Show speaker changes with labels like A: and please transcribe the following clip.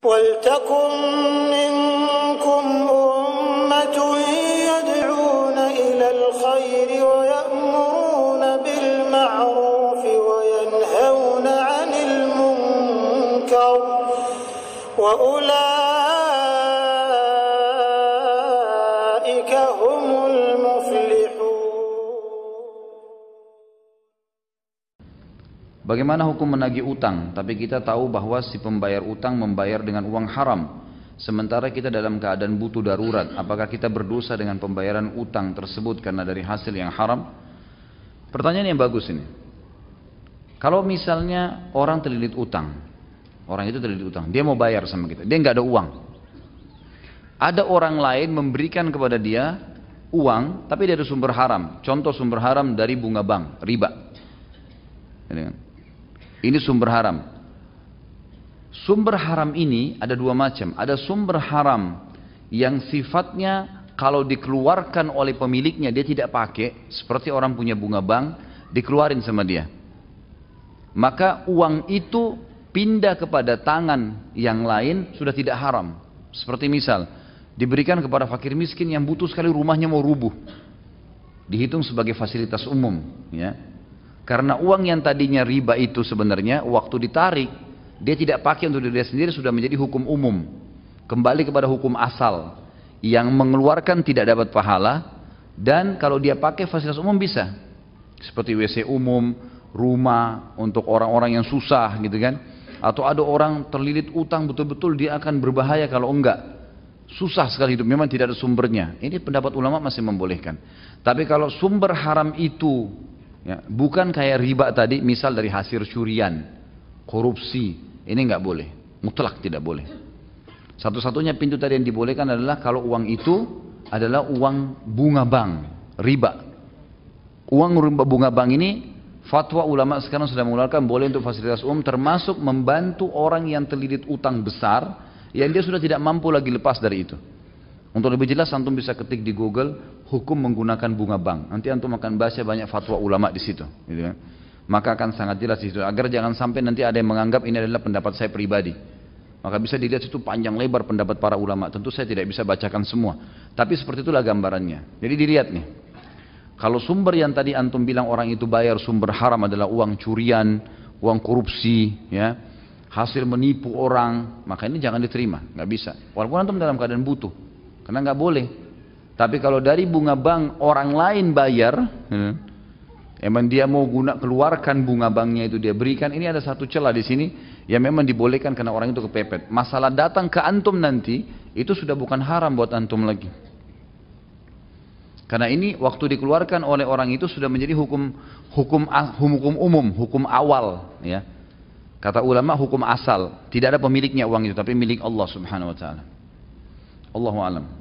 A: وَلْتَكُنْ مِنْكُمْ أُمَّةٌ يَدْعُونَ إِلَى الْخَيْرِ وَيَأْمُرُونَ بِالْمَعْرُوفِ وَيَنْهَوْنَ عَنِ الْمُنْكَرِ وَأُولَئِكَ هُمُ الْمُفْلِحُونَ.
B: Bagaimana hukum menagih utang, tapi kita tahu bahwa si pembayar utang membayar dengan uang haram, sementara kita dalam keadaan butuh darurat. Apakah kita berdosa dengan pembayaran utang tersebut karena dari hasil yang haram? Pertanyaan yang bagus ini. Kalau misalnya orang terlilit utang, orang itu terlilit utang, dia mau bayar sama kita, dia nggak ada uang. Ada orang lain memberikan kepada dia uang, tapi dari sumber haram. Contoh sumber haram dari bunga bank, riba. Ini sumber haram. Sumber haram ini ada dua macam. Ada sumber haram yang sifatnya kalau dikeluarkan oleh pemiliknya dia tidak pakai, seperti orang punya bunga bank, dikeluarin sama dia. Maka uang itu pindah kepada tangan yang lain sudah tidak haram. Seperti misal, diberikan kepada fakir miskin yang butuh sekali, rumahnya mau rubuh. Dihitung sebagai fasilitas umum, ya. Karena uang yang tadinya riba itu sebenarnya waktu ditarik dia tidak pakai untuk diri sendiri, sudah menjadi hukum umum, kembali kepada hukum asal yang mengeluarkan tidak dapat pahala, dan kalau dia pakai fasilitas umum bisa, seperti WC umum, rumah untuk orang-orang yang susah gitu kan, atau ada orang terlilit utang betul-betul dia akan berbahaya kalau enggak, susah sekali hidup, memang tidak ada sumbernya. Ini pendapat ulama masih membolehkan. Tapi kalau sumber haram itu ya, bukan kayak riba tadi, misal dari hasil curian, korupsi, ini nggak boleh, mutlak tidak boleh. Satu-satunya pintu tadi yang dibolehkan adalah kalau uang itu adalah uang bunga bank, riba. Uang bunga bank ini, fatwa ulama sekarang sudah mengeluarkan boleh untuk fasilitas umum, termasuk membantu orang yang terlilit utang besar, yang dia sudah tidak mampu lagi lepas dari itu. Untuk lebih jelas antum bisa ketik di Google hukum menggunakan bunga bank. Nanti antum akan baca banyak fatwa ulama di situ, gitu kan. Maka akan sangat jelas di situ, agar jangan sampai nanti ada yang menganggap ini adalah pendapat saya pribadi. Maka bisa dilihat situ panjang lebar pendapat para ulama. Tentu saya tidak bisa bacakan semua, tapi seperti itulah gambarannya. Jadi dilihat nih. Kalau sumber yang tadi antum bilang orang itu bayar sumber haram adalah uang curian, uang korupsi, ya, hasil menipu orang, maka ini jangan diterima, nggak bisa. Walaupun antum dalam keadaan butuh. Karena nggak boleh. Tapi kalau dari bunga bank orang lain bayar, emang dia mau keluarkan bunga banknya itu dia berikan, ini ada satu celah di sini yang memang dibolehkan karena orang itu kepepet. Masalah datang ke antum nanti itu sudah bukan haram buat antum lagi. Karena ini waktu dikeluarkan oleh orang itu sudah menjadi hukum umum, hukum awal, ya. Kata ulama hukum asal, tidak ada pemiliknya uang itu, tapi milik Allah Subhanahu wa taala. Allahu a'lam.